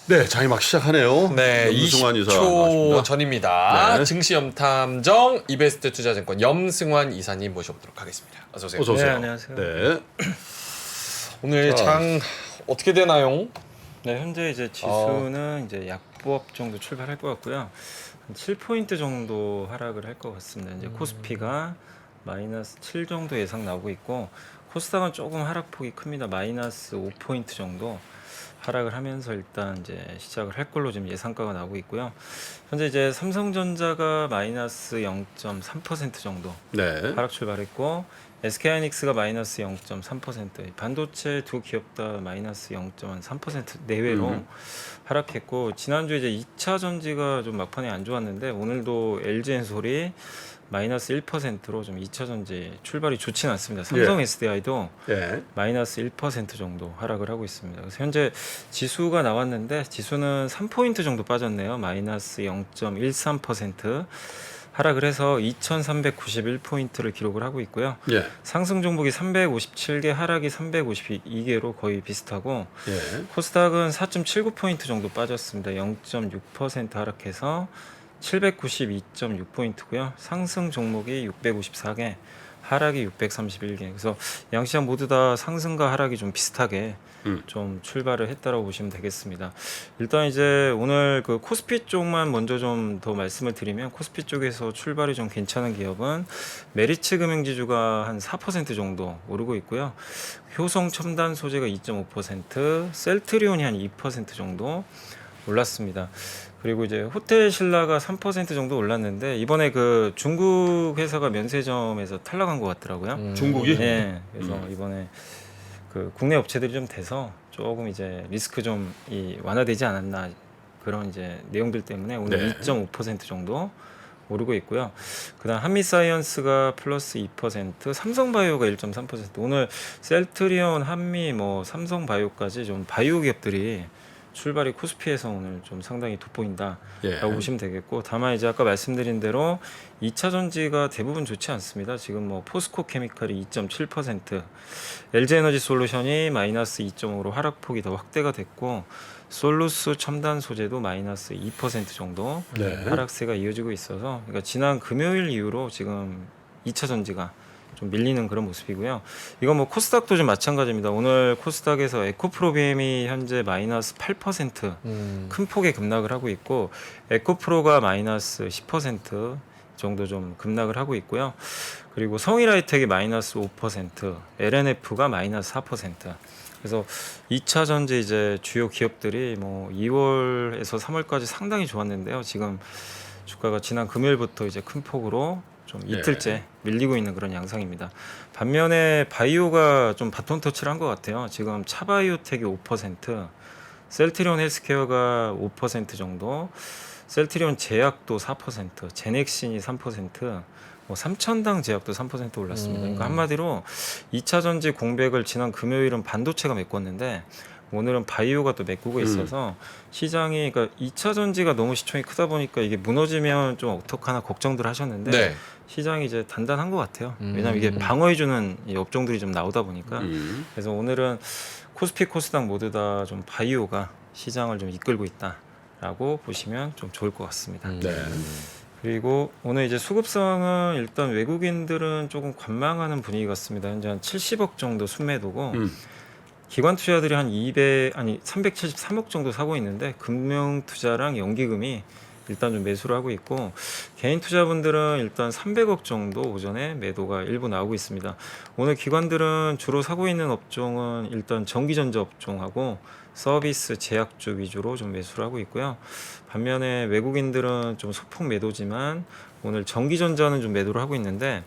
네, 장이 막 시작하네요. 네, 염승환 이사 20초 나와주십니다. 전입니다. 네. 증시염탐정 이베스트 투자증권 염승환 이사님 모셔보도록 하겠습니다. 어서 오세요. 어서 오세요. 네, 안녕하세요. 네. 오늘 자. 장 어떻게 되나요? 네, 현재 이제 지수는 이제 약보합 정도 출발할 것 같고요. 한 7포인트 정도 하락을 할 것 같습니다. 이제 코스피가 마이너스 7 정도 예상 나오고 있고 코스닥은 조금 하락폭이 큽니다. 마이너스 5포인트 정도 하락을 하면서 일단 이제 시작을 할 걸로 지금 예상가가 나오고 있고요. 현재 이제 삼성전자가 마이너스 0.3% 정도 네. 하락 출발했고 SK하이닉스가 마이너스 0.3%, 반도체 두 기업 다 마이너스 0.3% 내외로 하락했고, 지난주에 이제 2차 전지가 좀 막판에 안 좋았는데 오늘도 LG엔솔이 마이너스 1%로 좀 2차 전지 출발이 좋지는 않습니다. 삼성 예. SDI도 예. 마이너스 1% 정도 하락을 하고 있습니다. 그래서 현재 지수가 나왔는데 지수는 3포인트 정도 빠졌네요. 마이너스 0.13% 하락을 해서 2391포인트를 기록을 하고 있고요. 예. 상승 종목이 357개, 하락이 352개로 거의 비슷하고 예. 코스닥은 4.79포인트 정도 빠졌습니다. 0.6% 하락해서 792.6포인트고요. 상승 종목이 654개, 하락이 631개. 그래서 양시장 모두 다 상승과 하락이 좀 비슷하게 좀 출발을 했다라고 보시면 되겠습니다. 일단 이제 오늘 그 코스피 쪽만 먼저 좀 더 말씀을 드리면, 코스피 쪽에서 출발이 좀 괜찮은 기업은 메리츠 금융지주가 한 4% 정도 오르고 있고요. 효성 첨단 소재가 2.5%, 셀트리온이 한 2% 정도 올랐습니다. 그리고 이제 호텔 신라가 3% 정도 올랐는데 이번에 그 중국 회사가 면세점에서 탈락한 것 같더라고요. 중국이? 네, 그래서 이번에 그 국내 업체들이 좀 돼서 조금 이제 리스크 좀 완화되지 않았나, 그런 이제 내용들 때문에 오늘 네. 2.5% 정도 오르고 있고요. 그다음 한미사이언스가 플러스 2%, 삼성바이오가 1.3%. 오늘 셀트리온, 한미, 뭐 삼성바이오까지 좀 바이오 기업들이 출발이 코스피에서 오늘 좀 상당히 돋보인다라고 예. 보시면 되겠고, 다만 이제 아까 말씀드린 대로 2차 전지가 대부분 좋지 않습니다. 지금 뭐 포스코 케미칼이 2.7%, LG에너지 솔루션이 마이너스 2.5로 하락폭이 더 확대가 됐고, 솔루스 첨단 소재도 마이너스 2% 정도 네. 하락세가 이어지고 있어서, 그러니까 지난 금요일 이후로 지금 2차 전지가 좀 밀리는 그런 모습이고요. 이건 뭐 코스닥도 좀 마찬가지입니다. 오늘 코스닥에서 에코프로비엠이 현재 마이너스 8% 큰 폭의 급락을 하고 있고, 에코프로가 마이너스 10% 정도 좀 급락을 하고 있고요. 그리고 성일하이텍이 마이너스 5%, LNF가 마이너스 4%. 그래서 2차 전지 이제 주요 기업들이 뭐 2월에서 3월까지 상당히 좋았는데요. 지금 주가가 지난 금요일부터 이제 큰 폭으로 좀 이틀째 밀리고 있는 그런 양상입니다. 반면에 바이오가 좀 바톤 터치를 한 것 같아요. 지금 차바이오텍이 5%, 셀트리온 헬스케어가 5% 정도, 셀트리온 제약도 4%, 제넥신이 3%, 뭐 삼천당 제약도 3% 올랐습니다. 그러니까 한마디로 2차 전지 공백을 지난 금요일은 반도체가 메꿨는데 오늘은 바이오가 또 메꾸고 있어서 시장이, 그러니까 2차 전지가 너무 시총이 크다 보니까 이게 무너지면 좀 어떡하나 걱정들 하셨는데 네. 시장이 이제 단단한 것 같아요. 왜냐하면 이게 방어해주는 이 업종들이 좀 나오다 보니까. 그래서 오늘은 코스피, 코스닥 모두 다 좀 바이오가 시장을 좀 이끌고 있다라고 보시면 좀 좋을 것 같습니다. 네. 그리고 오늘 이제 수급 상황은 일단 외국인들은 조금 관망하는 분위기 같습니다. 현재 한 70억 정도 순매도고 기관 투자들이 한 373억 정도 사고 있는데, 금융 투자랑 연기금이 일단 좀 매수를 하고 있고, 개인 투자분들은 일단 300억 정도 오전에 매도가 일부 나오고 있습니다. 오늘 기관들은 주로 사고 있는 업종은 일단 전기전자 업종하고 서비스 제약주 위주로 좀 매수를 하고 있고요. 반면에 외국인들은 좀 소폭 매도지만 오늘 전기전자는 좀 매도를 하고 있는데,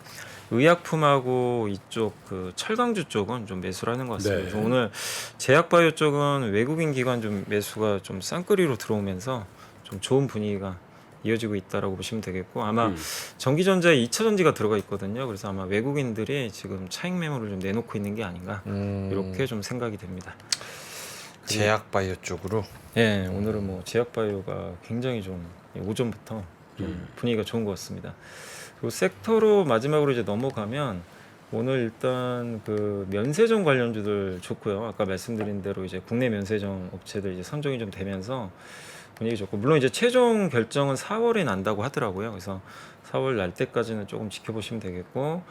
의약품하고 이쪽 그 철강주 쪽은 좀 매수를 하는 것 같습니다. 네. 그래서 오늘 제약바이오 쪽은 외국인 기관 좀 매수가 좀 쌍끌이로 들어오면서 좀 좋은 분위기가 이어지고 있다라고 보시면 되겠고, 아마 전기전자에 2차 전지가 들어가 있거든요. 그래서 아마 외국인들이 지금 차익 매물을 좀 내놓고 있는 게 아닌가, 이렇게 좀 생각이 됩니다. 제약 바이오 쪽으로. 예, 오늘은 뭐 제약바이오가 굉장히 좀 오전부터 좀 분위기가 좋은 것 같습니다. 그리고 섹터로 마지막으로 이제 넘어가면 오늘 일단 그 면세점 관련주들 좋고요. 아까 말씀드린 대로 이제 국내 면세점 업체들 이제 선정이 좀 되면서 분위기 좋고, 물론 이제 최종 결정은 4월에 난다고 하더라고요. 그래서 4월 날 때까지는 조금 지켜보시면 되겠고,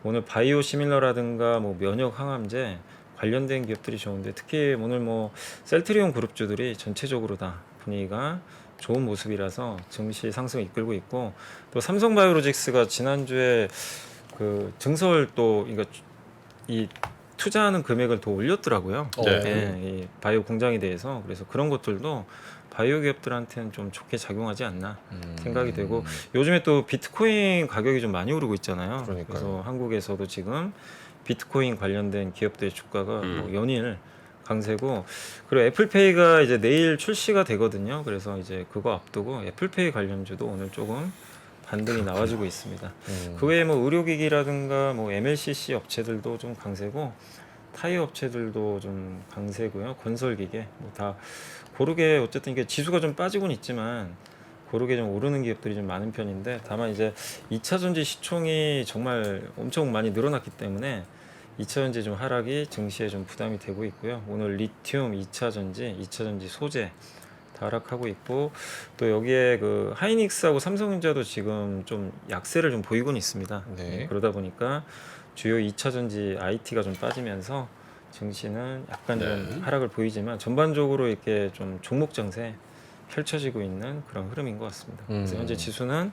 오늘 바이오 시밀러라든가 뭐 면역 항암제 관련된 기업들이 좋은데, 특히 오늘 뭐 셀트리온 그룹주들이 전체적으로 다 분위기가 좋은 모습이라서 증시 상승을 이끌고 있고, 또 삼성바이오로직스가 지난주에 그 증설 또 그러니까 이 투자하는 금액을 더 올렸더라고요. 네. 예, 이 바이오 공장에 대해서. 그래서 그런 것들도 바이오 기업들한테는 좀 좋게 작용하지 않나 생각이 되고, 요즘에 또 비트코인 가격이 좀 많이 오르고 있잖아요. 그러니까요. 그래서 한국에서도 지금 비트코인 관련된 기업들의 주가가 뭐 연일 강세고, 그리고 애플페이가 이제 내일 출시가 되거든요. 그래서 이제 그거 앞두고 애플페이 관련주도 오늘 조금 반등이 나와주고 있습니다. 그 외에 뭐 의료기기라든가 뭐 MLCC 업체들도 좀 강세고, 타이어 업체들도 좀 강세고요. 건설기계 뭐 다 고르게, 어쨌든 이게 지수가 좀 빠지고는 있지만 고르게 좀 오르는 기업들이 좀 많은 편인데, 다만 이제 2차 전지 시총이 정말 엄청 많이 늘어났기 때문에 2차 전지 좀 하락이 증시에 좀 부담이 되고 있고요. 오늘 리튬 2차 전지 소재 다 하락하고 있고, 또 여기에 그 하이닉스하고 삼성전자도 지금 좀 약세를 좀 보이고는 있습니다. 네. 그러다 보니까 주요 2차 전지 IT가 좀 빠지면서 증시는 약간 좀 하락을 보이지만, 전반적으로 이렇게 좀 종목 장세 펼쳐지고 있는 그런 흐름인 것 같습니다. 그래서 현재 지수는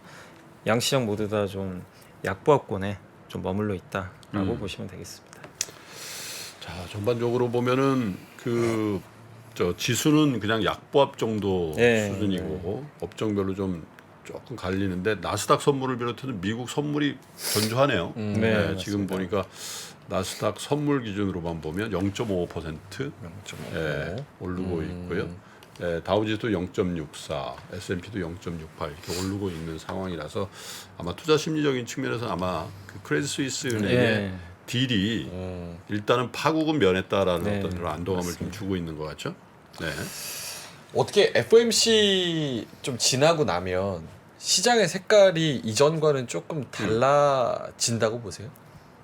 양시장 모두 다 좀 약보합권에 좀 머물러 있다라고 보시면 되겠습니다. 자, 전반적으로 보면은 그 저 지수는 그냥 약보합 정도 네, 수준이고 업종별로 좀 조금 갈리는데, 나스닥 선물을 비롯해서 미국 선물이 전조하네요. 네, 지금 맞습니다. 보니까 나스닥 선물 기준으로만 보면 0.5% 오르고 있고요. 다우지수도 0.64, S&P도 0.68 이렇게 오르고 있는 상황이라서, 아마 투자 심리적인 측면에서 아마 그 크레딧 스위스 은행의 네. 딜이 일단은 파국은 면했다라는 네, 어떤 그런 안도감을 좀 주고 있는 것 같죠. 네. 어떻게 FOMC 좀 지나고 나면 시장의 색깔이 이전과는 조금 달라진다고 보세요?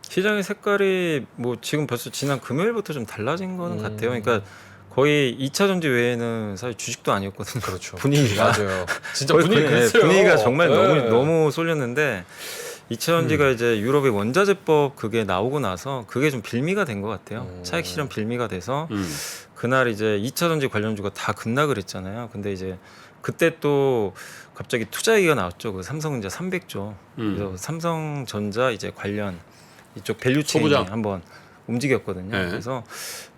시장의 색깔이 뭐 지금 벌써 지난 금요일부터 좀 달라진 거는 같아요. 그러니까 거의 2차 전지 외에는 사실 주식도 아니었거든요. 그렇죠. 분위기가 맞아요. 진짜 거의 분위기 그랬어요. 분위기가 정말 네. 너무 쏠렸는데, 2차 전지가 이제 유럽의 원자재법 그게 나오고 나서 그게 좀 빌미가 된 것 같아요. 차익 실현 빌미가 돼서 그날 이제 2차 전지 관련주가 다 급락을 했잖아요. 근데 이제 그때 또 갑자기 투자 얘기가 나왔죠. 그 삼성전자 300조. 그래서 삼성전자 이제 관련 이쪽 밸류체인이 소부장. 한번 움직였거든요. 네. 그래서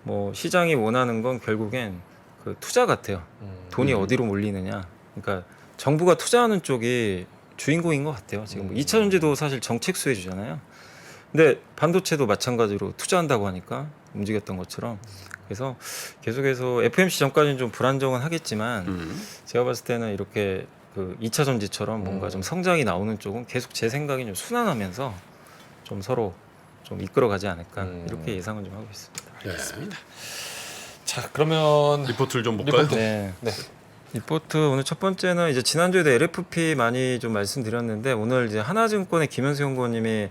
뭐 시장이 원하는 건 결국엔 그 투자 같아요. 돈이 어디로 몰리느냐. 그러니까 정부가 투자하는 쪽이 주인공인 것 같아요. 지금 2차 전지도 사실 정책 수혜주잖아요. 근데 반도체도 마찬가지로 투자한다고 하니까 움직였던 것처럼. 그래서 계속해서 FOMC 전까지는 좀 불안정은 하겠지만, 제가 봤을 때는 이렇게 그 2차 전지처럼 뭔가 좀 성장이 나오는 쪽은 계속 제 생각이 좀 순환하면서 좀 서로 좀 이끌어가지 않을까, 이렇게 예상을 좀 하고 있습니다. 알겠습니다. 자, 그러면 리포트를 좀 볼까요? 리포트. 네. 네. 리포트 오늘 첫 번째는 이제 지난주에도 LFP 많이 좀 말씀드렸는데, 오늘 이제 하나증권의 김현수 연구원님이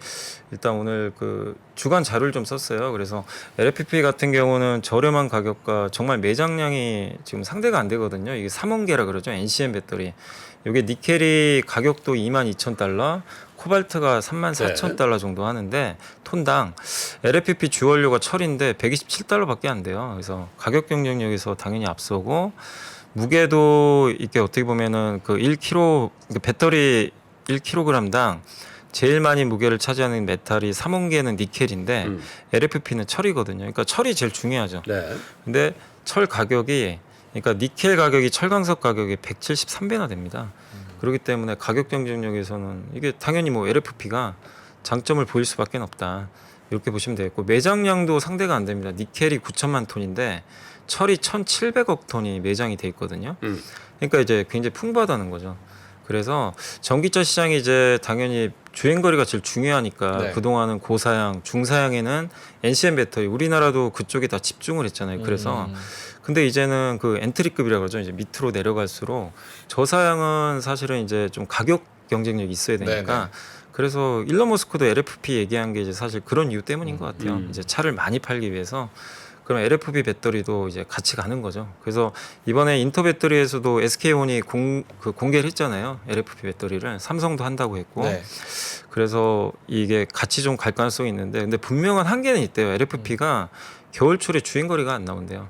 일단 오늘 그 주간 자료를 좀 썼어요. 그래서 LFP 같은 경우는 저렴한 가격과 정말 매장량이 지금 상대가 안 되거든요. 이게 3원 개라 그러죠. NCM 배터리. 이게 니켈이 가격도 22,000달러, 코발트가 34,000달러 정도 하는데 톤당, LFP 주원료가 철인데 127달러밖에 안 돼요. 그래서 가격 경쟁력에서 당연히 앞서고, 무게도 이게 어떻게 보면은 그 1kg, 배터리 1kg당 제일 많이 무게를 차지하는 메탈이 3원계는 니켈인데 LFP는 철이거든요. 그러니까 철이 제일 중요하죠. 네. 근데 철 가격이, 그러니까 니켈 가격이 철광석 가격의 173배나 됩니다. 그렇기 때문에 가격 경쟁력에서는 이게 당연히 뭐 LFP가 장점을 보일 수밖에 없다, 이렇게 보시면 되겠고, 매장량도 상대가 안 됩니다. 니켈이 9천만 톤인데 철이 1,700억 톤이 매장이 돼 있거든요. 그러니까 이제 굉장히 풍부하다는 거죠. 그래서 전기차 시장이 이제 당연히 주행거리가 제일 중요하니까, 네. 그동안은 고사양, 중사양에는 NCM 배터리, 우리나라도 그쪽에 다 집중을 했잖아요. 그래서 근데 이제는 그 엔트리급이라고 그러죠. 이제 밑으로 내려갈수록 저사양은 사실은 이제 좀 가격 경쟁력이 있어야 되니까 네네. 그래서 일론 머스크도 LFP 얘기한 게 이제 사실 그런 이유 때문인 것 같아요. 이제 차를 많이 팔기 위해서. 그럼 LFP 배터리도 이제 같이 가는 거죠. 그래서 이번에 인터 배터리에서도 SK온이 공개를 했잖아요. LFP 배터리를 삼성도 한다고 했고. 네. 그래서 이게 같이 좀 갈 가능성이 있는데, 근데 분명한 한계는 있대요. LFP가 겨울철에 주행거리가 안 나온대요.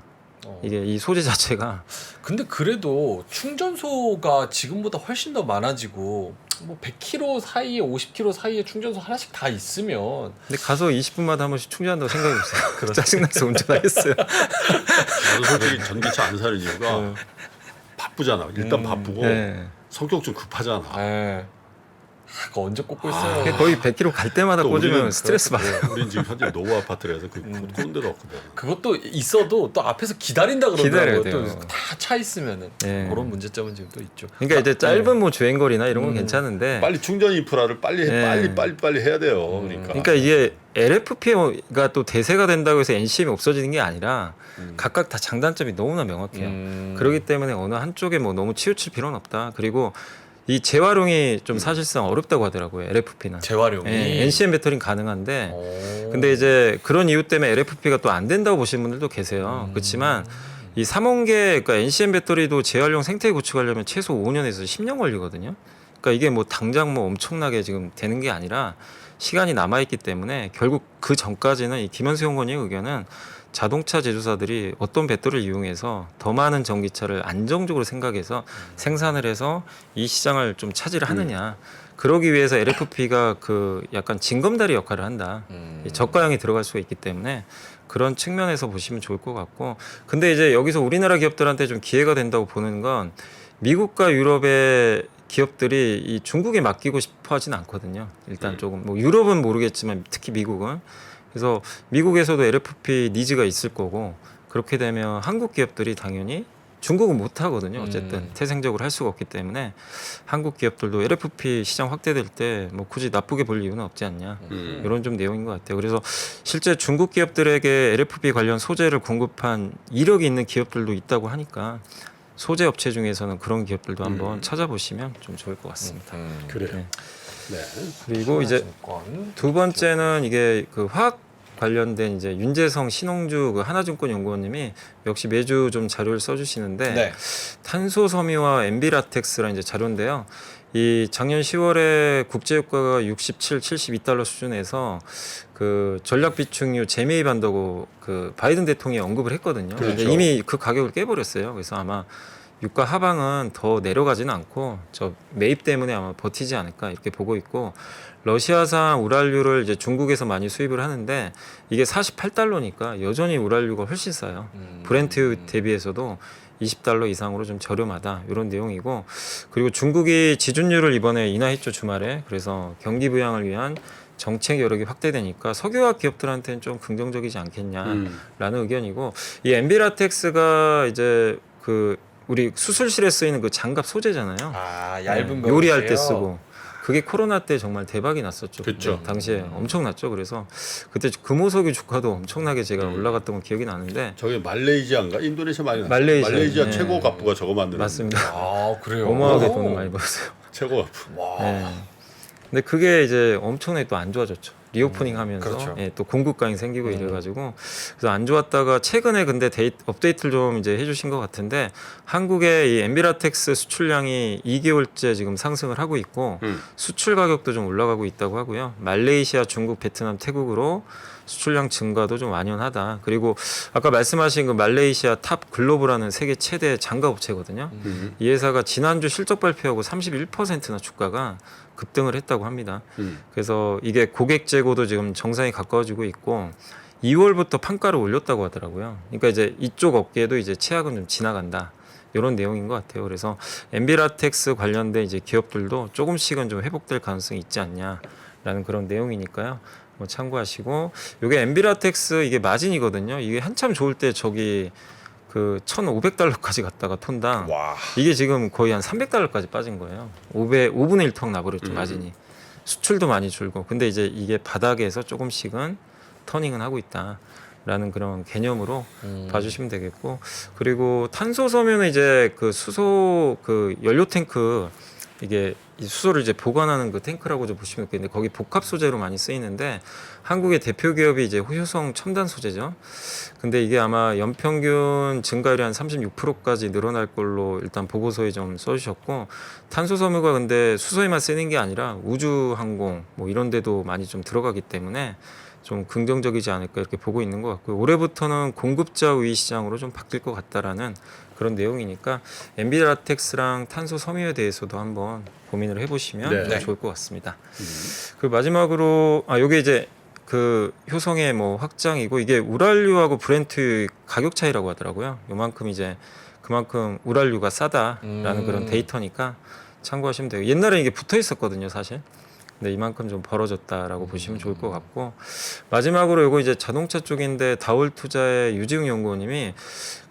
이게 이 소재 자체가. 근데 그래도 충전소가 지금보다 훨씬 더 많아지고 뭐 100km 사이에 50km 사이에 충전소 하나씩 다 있으면 근데 가서 20분마다 한 번씩 충전한다고 생각해보세요. 짜증나서 운전하겠어요. 나도 솔직히 전기차 안 사는 이유가 바쁘잖아. 일단 바쁘고 네. 성격 좀 급하잖아. 네. 그거 언제 꽂고 있어요. 그게 거의 100km 갈 때마다 또 꽂으면 우리는 스트레스 받아요. 우린 지금 현재 노후 아파트라서 꽂은 데도 없거든. 그것도 있어도 또 앞에서 기다린다 기다려야 그러더라고요. 돼요. 또 다 차 있으면은 네. 그런 문제점은 지금 또 있죠. 그러니까 이제 짧은 뭐 주행거리나 이런 건 괜찮은데. 빨리 충전 인프라를 빨리 네. 빨리 해야 돼요. 그러니까 이게 LFP가 또 대세가 된다고 해서 NCM이 없어지는 게 아니라 각각 다 장단점이 너무나 명확해요. 그렇기 때문에 어느 한쪽에 뭐 너무 치우칠 필요는 없다. 그리고 이 재활용이 좀 사실상 어렵다고 하더라고요. LFP는. 재활용이 NCM 배터리는 가능한데 오. 근데 이제 그런 이유 때문에 LFP가 또 안 된다고 보시는 분들도 계세요. 그렇지만 이 3원계 그러니까 NCM 배터리도 재활용 생태 구축하려면 최소 5년에서 10년 걸리거든요. 그러니까 이게 뭐 당장 뭐 엄청나게 지금 되는 게 아니라 시간이 남아 있기 때문에 결국 그 전까지는 이 김현수 연구원의 의견은 자동차 제조사들이 어떤 배터리를 이용해서 더 많은 전기차를 안정적으로 생각해서 생산을 해서 이 시장을 좀 차지를 하느냐. 그러기 위해서 LFP가 그 약간 징검다리 역할을 한다. 이 저가형이 들어갈 수가 있기 때문에 그런 측면에서 보시면 좋을 것 같고. 근데 이제 여기서 우리나라 기업들한테 좀 기회가 된다고 보는 건 미국과 유럽의 기업들이 이 중국에 맡기고 싶어 하진 않거든요. 일단 조금 뭐 유럽은 모르겠지만 특히 미국은. 그래서 미국에서도 LFP 니즈가 있을 거고 그렇게 되면 한국 기업들이 당연히 중국은 못 하거든요. 어쨌든 태생적으로 할 수가 없기 때문에 한국 기업들도 LFP 시장 확대될 때 뭐 굳이 나쁘게 볼 이유는 없지 않냐. 이런 좀 내용인 것 같아요. 그래서 실제 중국 기업들에게 LFP 관련 소재를 공급한 이력이 있는 기업들도 있다고 하니까 소재 업체 중에서는 그런 기업들도 한번 찾아보시면 좀 좋을 것 같습니다. 그래요. 네. 네. 그리고 이제 두 번째는 이게 그 화학 관련된 이제 윤재성 신홍주 그 하나증권 연구원님이 역시 매주 좀 자료를 써주시는데 네. 탄소 섬유와 엔비라텍스라는 이제 자료인데요. 이 작년 10월에 국제유가가 67, 72달러 수준에서 그 전략 비축유 재매입한다고 그 바이든 대통령이 언급을 했거든요. 그렇죠. 근데 이미 그 가격을 깨버렸어요. 그래서 아마 유가 하방은 더 내려가지는 않고 저 매입 때문에 아마 버티지 않을까 이렇게 보고 있고 러시아산 우랄유를 이제 중국에서 많이 수입을 하는데 이게 48달러니까 여전히 우랄유가 훨씬 싸요. 브렌트 대비해서도 20달러 이상으로 좀 저렴하다 이런 내용이고 그리고 중국이 지준율을 이번에 인하했죠 주말에. 그래서 경기 부양을 위한 정책 여력이 확대되니까 석유화학 기업들한테는 좀 긍정적이지 않겠냐라는 의견이고 이 엔비라텍스가 이제 그 우리 수술실에 쓰이는 그 장갑 소재잖아요. 아, 얇은 거 요리할 때 쓰고 그게 코로나 때 정말 대박이 났었죠. 그쵸. 당시에 엄청났죠. 그래서 그때 금호석유 주가도 엄청나게 제가 올라갔던 건 기억이 나는데 저기 말레이시아인가 인도네시아 말레이시아. 네. 최고 갑부가 저거 만드는 맞습니다. 아, 그래요. 어마어마하게 돈을 많이 벌었어요. 최고 갑부. 와. 네. 근데 그게 이제 엄청나게 또 안 좋아졌죠. 리오프닝 하면서 그렇죠. 예, 또 공급강이 생기고 이래가지고 그래서 안 좋았다가 최근에 근데 업데이트를 좀 이제 해주신 것 같은데 한국의 이 엔비라텍스 수출량이 2개월째 지금 상승을 하고 있고 수출 가격도 좀 올라가고 있다고 하고요. 말레이시아, 중국, 베트남, 태국으로 수출량 증가도 좀 완연하다. 그리고 아까 말씀하신 그 말레이시아 탑 글로브라는 세계 최대 장갑 업체거든요. 이 회사가 지난주 실적 발표하고 31%나 주가가 급등을 했다고 합니다. 그래서 이게 고객 재고도 지금 정상이 가까워지고 있고 2월부터 판가를 올렸다고 하더라고요. 그러니까 이제 이쪽 업계도 이제 최악은 좀 지나간다. 이런 내용인 것 같아요. 그래서 엔비라텍스 관련된 이제 기업들도 조금씩은 좀 회복될 가능성이 있지 않냐라는 그런 내용이니까요. 뭐 참고하시고 이게 엔비라텍스 이게 마진이거든요. 이게 한참 좋을 때 저기 그 1,500달러까지 갔다가 톤당 와. 이게 지금 거의 한 300달러까지 빠진 거예요. 5분의 1 턱 나버렸죠 마진이. 수출도 많이 줄고. 근데 이제 이게 바닥에서 조금씩은 터닝은 하고 있다라는 그런 개념으로 봐주시면 되겠고. 그리고 탄소 섬유는 이제 그 수소 그 연료 탱크 이게 이 수소를 이제 보관하는 그 탱크라고 좀 보시면 되겠는데 거기 복합 소재로 많이 쓰이는데 한국의 대표 기업이 이제 효성 첨단 소재죠. 근데 이게 아마 연평균 증가율이 한 36%까지 늘어날 걸로 일단 보고서에 좀 써주셨고 탄소 섬유가 근데 수소에만 쓰이는 게 아니라 우주 항공 뭐 이런 데도 많이 좀 들어가기 때문에 좀 긍정적이지 않을까 이렇게 보고 있는 것 같고요. 올해부터는 공급자 우위 시장으로 좀 바뀔 것 같다라는 그런 내용이니까 엔비라텍스랑 탄소 섬유에 대해서도 한번 고민을 해보시면 네. 좋을 것 같습니다. 그리고 마지막으로 요게 이제 그 효성의 뭐 확장이고 이게 우랄류하고 브렌트 가격 차이라고 하더라고요. 요만큼 이제 그만큼 우랄류가 싸다라는 그런 데이터니까 참고하시면 돼요. 옛날에 이게 붙어 있었거든요, 사실. 근데 이만큼 좀 벌어졌다라고 보시면 좋을 것 같고 마지막으로 이거 이제 자동차 쪽인데 다올 투자의 유지웅 연구원님이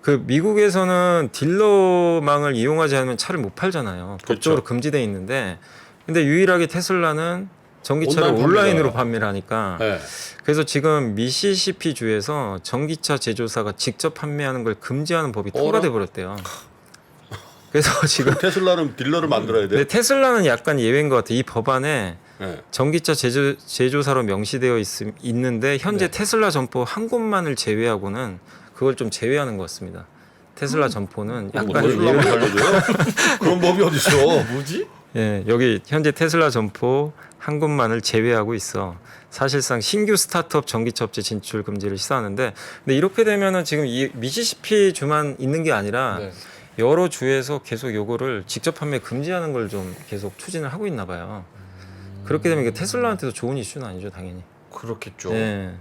그 미국에서는 딜러망을 이용하지 않으면 차를 못 팔잖아요. 그렇죠. 법적으로 금지돼 있는데 근데 유일하게 테슬라는 전기차를 온라인 온라인으로 판매가. 판매를 하니까 네. 그래서 지금 미시시피 주에서 전기차 제조사가 직접 판매하는 걸 금지하는 법이 통과돼 버렸대요. 그래서 지금 테슬라는 딜러를 만들어야 돼. 근데 테슬라는 약간 예외인 것 같아요. 이 법안에 네. 전기차 제조사로 명시되어 있는데 현재 테슬라 점포 한 곳만을 제외하고는 그걸 좀 제외하는 것 같습니다. 테슬라 점포는 뭐 약간 테슬라만 살려줘요? 그런 법이 어디 있어? 뭐지? 예, 여기 현재 테슬라 점포 한 곳만을 제외하고 있어. 사실상 신규 스타트업 전기차 업체 진출 금지를 시사하는데 근데 이렇게 되면은 지금 이 미시시피 주만 있는 게 아니라 네. 여러 주에서 계속 요거를 직접 판매 금지하는 걸 좀 계속 추진을 하고 있나 봐요. 그렇게 되면 이게 테슬라한테도 좋은 이슈는 아니죠, 당연히. 그렇겠죠. 네.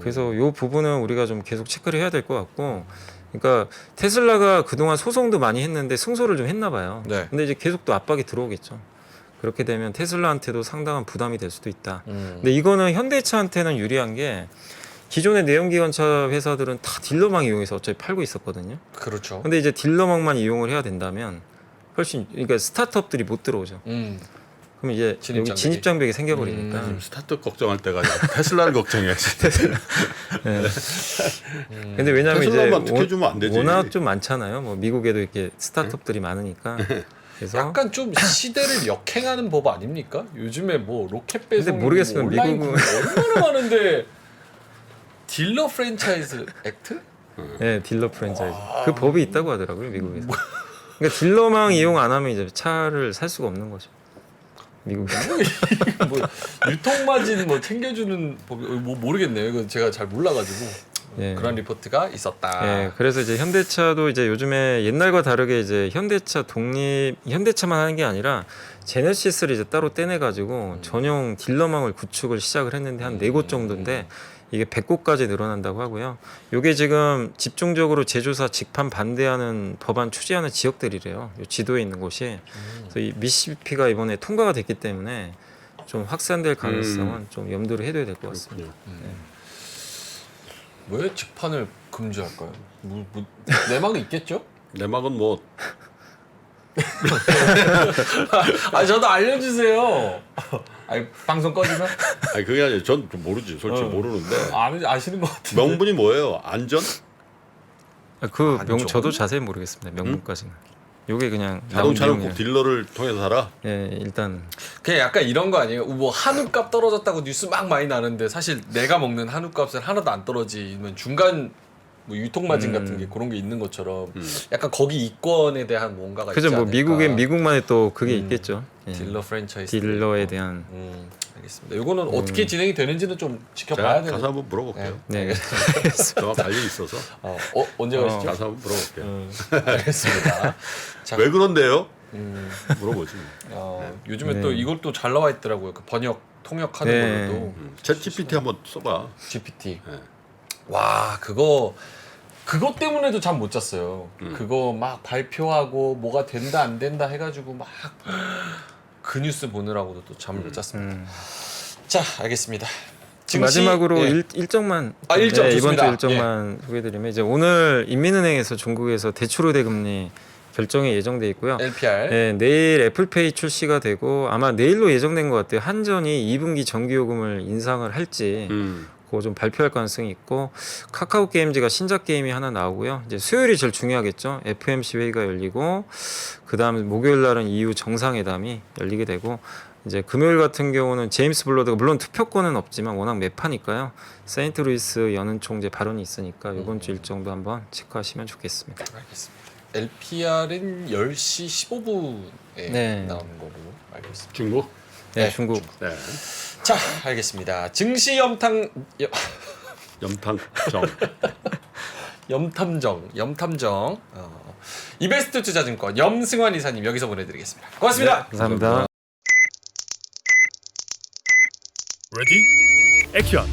그래서 요 부분은 우리가 좀 계속 체크를 해야 될 것 같고, 그러니까 테슬라가 그동안 소송도 많이 했는데 승소를 좀 했나 봐요. 네. 근데 이제 계속 또 압박이 들어오겠죠. 그렇게 되면 테슬라한테도 상당한 부담이 될 수도 있다. 근데 이거는 현대차한테는 유리한 게 기존의 내연기관차 회사들은 다 딜러망 이용해서 어차피 팔고 있었거든요. 그렇죠. 근데 이제 딜러망만 이용을 해야 된다면 훨씬 그러니까 스타트업들이 못 들어오죠. 그럼 이제 진입장벽이. 여기 진입장벽이 생겨버리니까. 지금 스타트업 걱정할 때가 아니라 테슬라를 걱정해야지. 근데 왜냐하면 테슬라만 이제 특혜 주면 안 되지. 워낙 좀 많잖아요. 뭐 미국에도 이렇게 스타트업들이 많으니까. 그래서 약간 좀 시대를 역행하는 법 아닙니까? 요즘에 뭐 로켓 배송 근데 모르겠어요. 온라인 미국은- 구매 얼마나 많은데 딜러 프랜차이즈 액트? 네, 딜러 프랜차이즈 그 법이 있다고 하더라고요 미국에서. 그러니까 딜러망 이용 안 하면 이제 차를 살 수가 없는 거죠. 미국에. 뭐 유통 마진 뭐 챙겨주는 법이 뭐 모르겠네요. 이건 제가 잘 몰라가지고 예. 그런 리포트가 있었다. 예, 그래서 이제 현대차도 이제 요즘에 옛날과 다르게 이제 현대차만 하는 게 아니라 제네시스를 이제 따로 떼내 가지고 전용 딜러망을 구축을 시작을 했는데 한 4곳 정도인데 이게 100곳까지 늘어난다고 하고요. 요게 지금 집중적으로 제조사 직판 반대하는 법안 추진하는 지역들이래요. 요 지도에 있는 곳이. 그래서 이 미시시피가 이번에 통과가 됐기 때문에 좀 확산될 가능성은 좀 염두를 해둬야 될 것 같습니다. 왜 직판을 금지할까요? 내막은 있겠죠? 내막은 뭐 아 저도 알려주세요. 아니 방송 꺼지나? 아니 그게 아니라 전 좀 모르지. 솔직히 모르는데 아시는 것 같은데. 명분이 뭐예요? 안전? 그 안 명 좋은? 저도 자세히 모르겠습니다. 명분까지는. 요게 그냥 자동차는 나온 꼭 내용이에요. 딜러를 통해서 살아? 예, 일단 그냥 약간 이런 거 아니에요? 뭐 한우값 떨어졌다고 뉴스 막 많이 나는데 사실 내가 먹는 한우값은 하나도 안 떨어지면 중간 뭐 유통 마진 같은 게 그런 게 있는 것처럼 약간 거기 이권에 대한 뭔가가 그죠. 있지 뭐 않을까. 미국엔 미국만의 또 그게 있겠죠. 예. 딜러 프랜차이즈 딜러에 대한 알겠습니다. 이거는 어떻게 진행이 되는지는 좀 지켜봐야 제가 되는. 가서 한번 물어볼게요. 네. 저와 관련 있어서 언제 가시죠? 가서 한번 물어볼게요. 알겠습니다. 자, 왜 그런데요? 물어보지. 요즘에 네. 또 이것도 잘 나와 있더라고요. 그 번역 통역하는 네. 걸로도 챗 GPT 한번 써봐. GPT. 네. 와 그거 때문에도 잠 못 잤어요. 그거 막 발표하고 뭐가 된다 안 된다 해가지고 막 그 뉴스 보느라고도 또 잠을 못 잤습니다. 자 알겠습니다. 마지막으로 예. 일정만 일정 이번 주 좋습니다. 일정만 소개드리면 이제 오늘 인민은행에서 중국에서 대출 우대 금리 결정이 예정돼 있고요. LPR 네, 내일 애플페이 출시가 되고 아마 내일로 예정된 것 같아요. 한전이 2분기 정기요금을 인상을 할지 그거 좀 발표할 가능성이 있고 카카오 게임즈가 신작 게임이 하나 나오고요. 이제 수요일이 제일 중요하겠죠. FOMC 회의가 열리고 그다음에 목요일 날은 EU 정상회담이 열리게 되고 이제 금요일 같은 경우는 제임스 블러드가 물론 투표권은 없지만 워낙 매파니까요. 세인트루이스 연은 총재 발언이 있으니까 이번 주 일정도 한번 체크하시면 좋겠습니다. 알겠습니다. LPR은 10시 15분에 네. 나오는 걸로 알고 있습니다. 중국. 네, 네, 중국. 네. 자, 알겠습니다. 증시 염탐정 이베스트 투자증권 염승환 이사님 여기서 보내드리겠습니다. 고맙습니다. 감사합니다. 레디? 액션!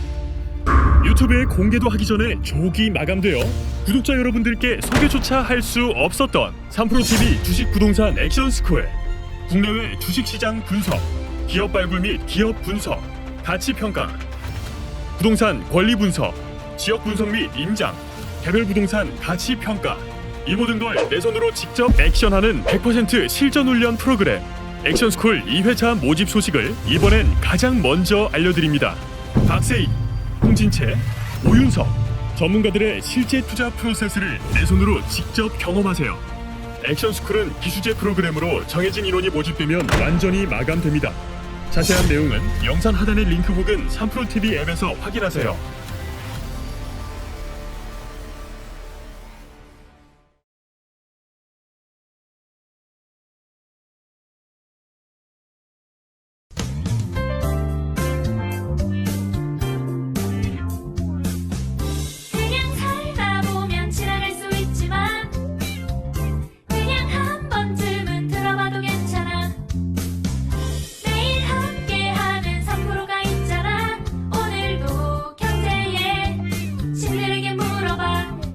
유튜브에 공개도 하기 전에 조기 마감되어 구독자 여러분들께 소개조차 할 수 없었던 3프로TV 주식 부동산 액션스쿨. 국내외 주식시장 분석, 기업 발굴 및 기업 분석, 가치평가, 부동산 권리 분석, 지역 분석 및 임장, 개별 부동산 가치평가, 이 모든 걸 내 손으로 직접 액션하는 100% 실전 훈련 프로그램 액션스쿨 2회차 모집 소식을 이번엔 가장 먼저 알려드립니다. 박세희, 홍진채, 오윤석 전문가들의 실제 투자 프로세스를 내 손으로 직접 경험하세요. 액션스쿨은 기수제 프로그램으로 정해진 인원이 모집되면 완전히 마감됩니다. 자세한 내용은 영상 하단의 링크 혹은 3프로TV 앱에서 확인하세요.